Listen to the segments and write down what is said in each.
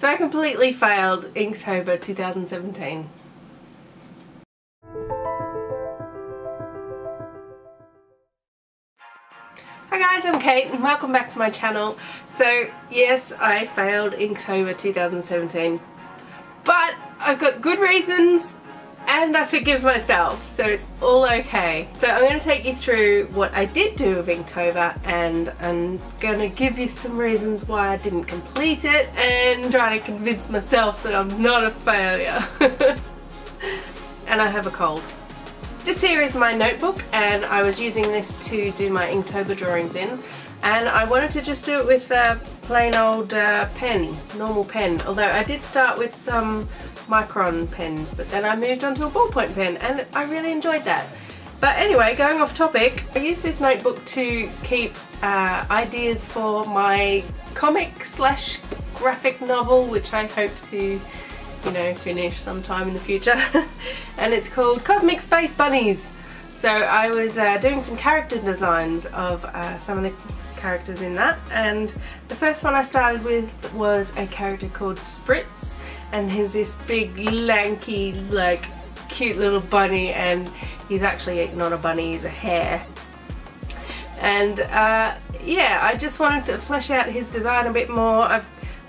So I completely failed Inktober 2017. Hi guys, I'm Kate and welcome back to my channel. So yes, I failed Inktober 2017, but I've got good reasons and I forgive myself, so it's all okay. So I'm going to take you through what I did do with Inktober, and I'm going to give you some reasons why I didn't complete it and try to convince myself that I'm not a failure. And I have a cold. This here is my notebook, and I was using this to do my Inktober drawings in, and I wanted to just do it with a plain old pen, normal pen, although I did start with some micron pens, but then I moved on to a ballpoint pen and I really enjoyed that. But anyway, going off topic, I use this notebook to keep ideas for my comic slash graphic novel, which I hope to, you know, finish sometime in the future. And it's called Cosmic Space Bunnies. So I was doing some character designs of some of the characters in that, and the first one I started with was a character called Spritz, and he's this big lanky like cute little bunny, and he's actually not a bunny, he's a hare. And yeah, I just wanted to flesh out his design a bit more. I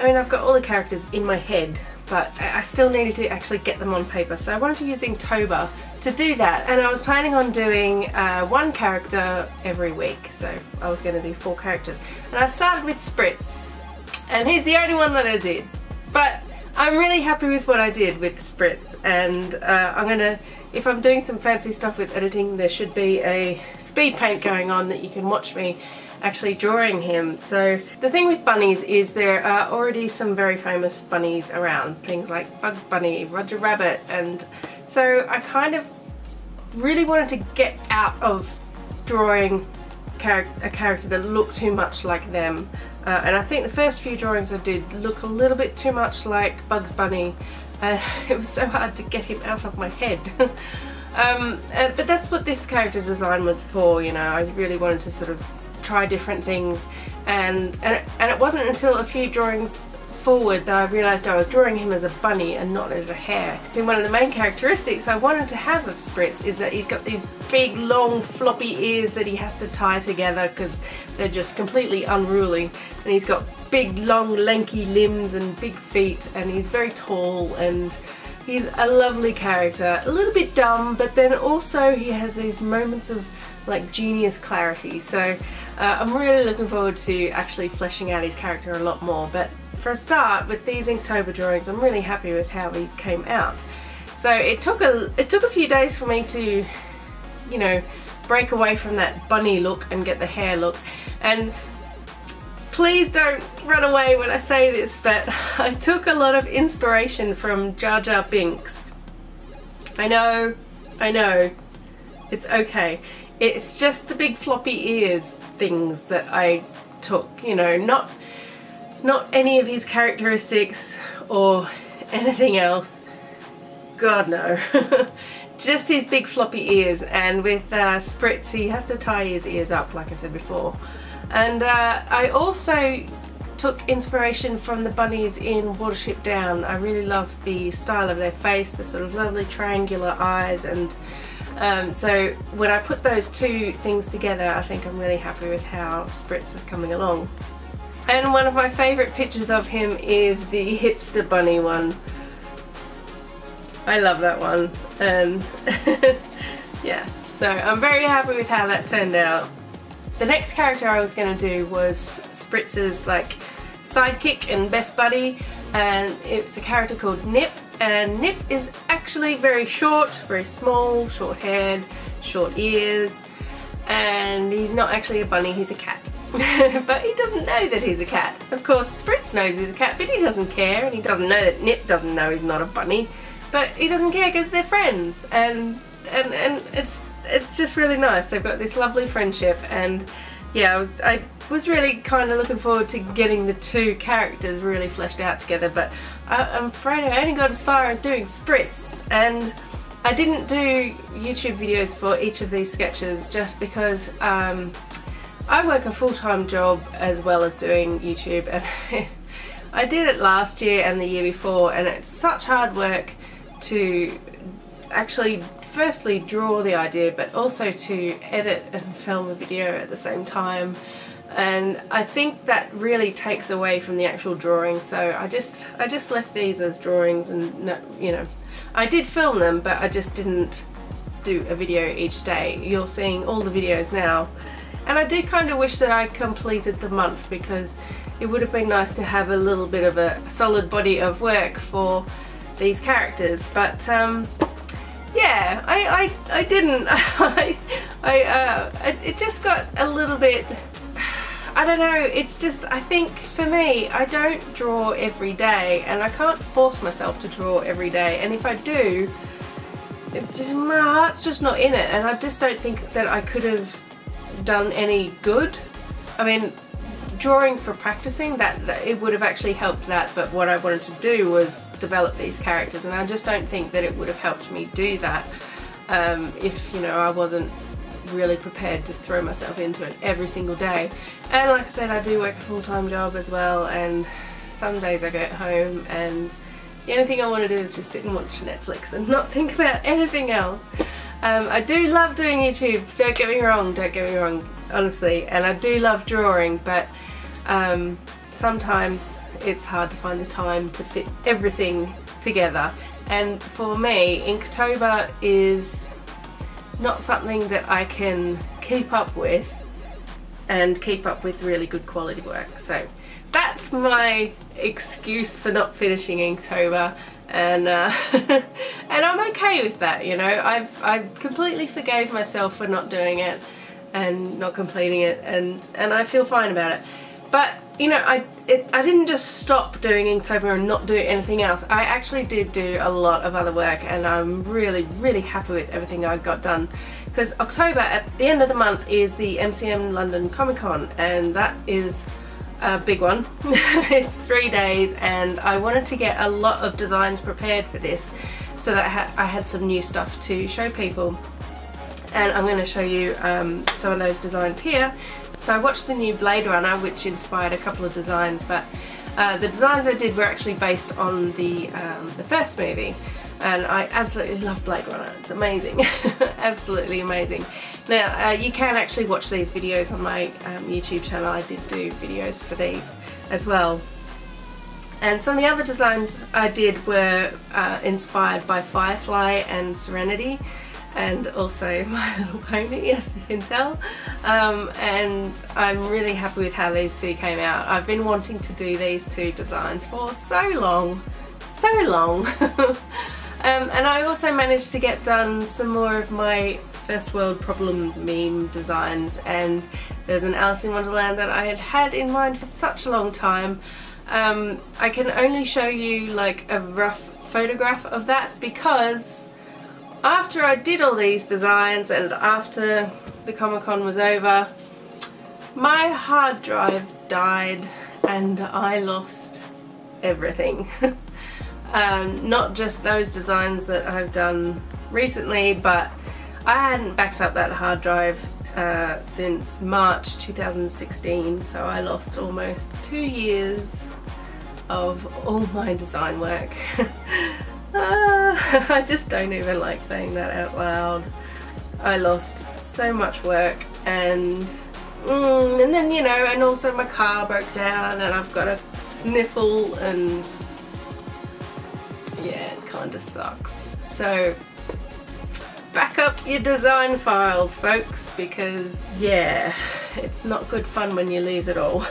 mean, I've got all the characters in my head, but I still needed to actually get them on paper, so I wanted to use Inktober to do that, and I was planning on doing one character every week, so I was going to do 4 characters. And I started with Spritz, and he's the only one that I did, but I'm really happy with what I did with Spritz, and I'm gonna, if I'm doing some fancy stuff with editing, there should be a speed paint going on that you can watch me actually drawing him. So the thing with bunnies is there are already some very famous bunnies around, things like Bugs Bunny, Roger Rabbit, and so I kind of really wanted to get out of drawing a character that looked too much like them, and I think the first few drawings I did look a little bit too much like Bugs Bunny. It was so hard to get him out of my head. But that's what this character design was for, you know. I really wanted to sort of try different things, and it wasn't until a few drawings forward that I realised I was drawing him as a bunny and not as a hare. So one of the main characteristics I wanted to have of Spritz is that he's got these big long floppy ears that he has to tie together because they're just completely unruly, and he's got big long lanky limbs and big feet, and he's very tall, and he's a lovely character, a little bit dumb, but then also he has these moments of like genius clarity. So I'm really looking forward to actually fleshing out his character a lot more. But for a start, with these Inktober drawings, I'm really happy with how he came out. So it took a few days for me to, you know, break away from that bunny look and get the hair look. And please don't run away when I say this, but I took a lot of inspiration from Jar Jar Binks. I know, it's okay. It's just the big floppy ears things that I took, you know, not any of his characteristics or anything else. God no. Just his big floppy ears, and with Spritz he has to tie his ears up like I said before. And I also took inspiration from the bunnies in Watership Down. I really love the style of their face, the sort of lovely triangular eyes, and so when I put those two things together, I think I'm really happy with how Spritz is coming along. And one of my favourite pictures of him is the hipster bunny one. I love that one, and yeah, so I'm very happy with how that turned out. The next character I was going to do was Spritz's like sidekick and best buddy, and it was a character called Nip, and Nip is actually very short, very small, short haired, short ears, and he's not actually a bunny, he's a cat. But he doesn't know that he's a cat. Of course Spritz knows he's a cat, but he doesn't care, and he doesn't know that Nip doesn't know he's not a bunny, but he doesn't care because they're friends, and it's just really nice. They've got this lovely friendship, and yeah, I was really kind of looking forward to getting the two characters really fleshed out together, but I'm afraid I only got as far as doing Spritz, and I didn't do YouTube videos for each of these sketches just because I work a full-time job as well as doing YouTube, and I did it last year and the year before, and it's such hard work to actually firstly draw the idea, but also to edit and film a video at the same time. And I think that really takes away from the actual drawing, so I just left these as drawings, and you know, I did film them, but I just didn't do a video each day. You're seeing all the videos now, and I do kind of wish that I completed the month, because it would have been nice to have a little bit of a solid body of work for these characters. But yeah, I didn't. It just got a little bit, I don't know, it's just, I think for me, I don't draw every day, and I can't force myself to draw every day, and if I do, my heart's just not in it, and I just don't think that I could have done any good. I mean, drawing for practicing, that it would have actually helped that, but what I wanted to do was develop these characters, and I just don't think that it would have helped me do that if, you know, I wasn't really prepared to throw myself into it every single day. And like I said, I do work a full-time job as well, and some days I get home and the only thing I want to do is just sit and watch Netflix and not think about anything else. I do love doing YouTube, don't get me wrong, honestly, and I do love drawing, but sometimes it's hard to find the time to fit everything together. And for me, Inktober is not something that I can keep up with and keep up with really good quality work. So that's my excuse for not finishing Inktober, and and I'm okay with that, you know. I've completely forgave myself for not doing it and not completing it, and I feel fine about it. But you know, I didn't just stop doing Inktober and not do anything else. I actually did do a lot of other work, and I'm really happy with everything I got done. Because October, at the end of the month, is the MCM London Comic Con, and that is a big one. It's 3 days, and I wanted to get a lot of designs prepared for this, so that I had some new stuff to show people. And I'm going to show you some of those designs here. So I watched the new Blade Runner, which inspired a couple of designs, but the designs I did were actually based on the first movie, and I absolutely love Blade Runner. It's amazing. Absolutely amazing. Now you can actually watch these videos on my YouTube channel. I did do videos for these as well. And some of the other designs I did were inspired by Firefly and Serenity, and also My Little Pony, as you can tell. And I'm really happy with how these two came out. I've been wanting to do these two designs for so long. And I also managed to get done some more of my First World Problems meme designs, and there's an Alice in Wonderland that I had had in mind for such a long time. I can only show you like a rough photograph of that, because after I did all these designs and after the Comic-Con was over, my hard drive died and I lost everything. Not just those designs that I've done recently, but I hadn't backed up that hard drive since March 2016, so I lost almost 2 years of all my design work. I just don't even like saying that out loud. I lost so much work, and then, you know, and also my car broke down and I've got a sniffle, and yeah, it kind of sucks. So back up your design files, folks, because yeah, it's not good fun when you lose it all.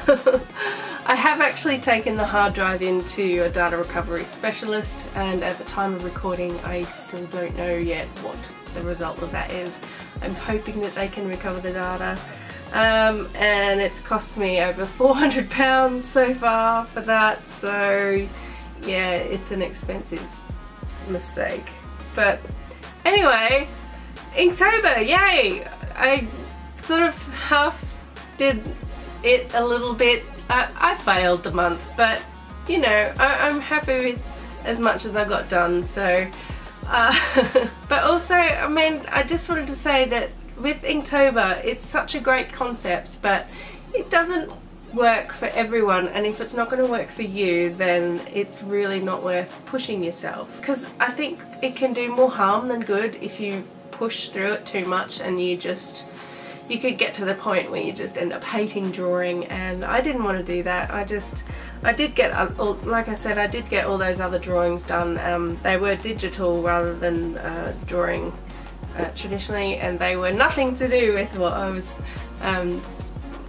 I have actually taken the hard drive into a data recovery specialist, and at the time of recording I still don't know yet what the result of that is. I'm hoping that they can recover the data, and it's cost me over £400 so far for that, so yeah, it's an expensive mistake. But anyway, Inktober, yay! I sort of half did it a little bit. I failed the month, but you know, I'm happy with as much as I got done. So but also, I mean, I just wanted to say that with Inktober, it's such a great concept, but it doesn't work for everyone, and if it's not going to work for you, then it's really not worth pushing yourself, because I think it can do more harm than good if you push through it too much and you could get to the point where you just end up hating drawing, and I didn't want to do that. I did get, like I said, I did get all those other drawings done. They were digital rather than drawing traditionally, and they were nothing to do with what I was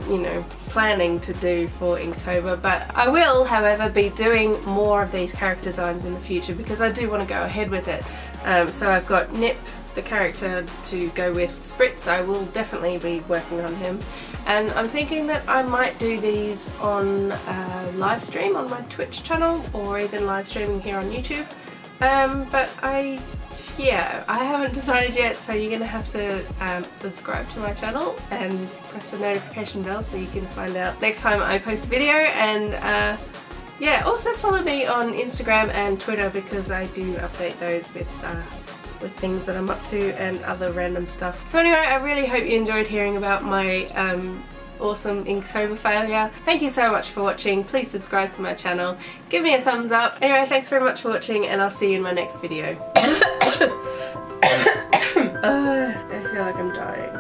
you know, planning to do for Inktober. But I will, however, be doing more of these character designs in the future, because I do want to go ahead with it. So I've got Nip, the character, to go with Spritz. I will definitely be working on him, and I'm thinking that I might do these on live stream on my Twitch channel, or even live streaming here on YouTube. But I haven't decided yet, so you're gonna have to subscribe to my channel and press the notification bell so you can find out next time I post a video. And yeah, also follow me on Instagram and Twitter, because I do update those with things that I'm up to and other random stuff. So anyway, I really hope you enjoyed hearing about my awesome Inktober failure. Thank you so much for watching. Please subscribe to my channel, give me a thumbs up. Anyway, thanks very much for watching, and I'll see you in my next video. I feel like I'm dying.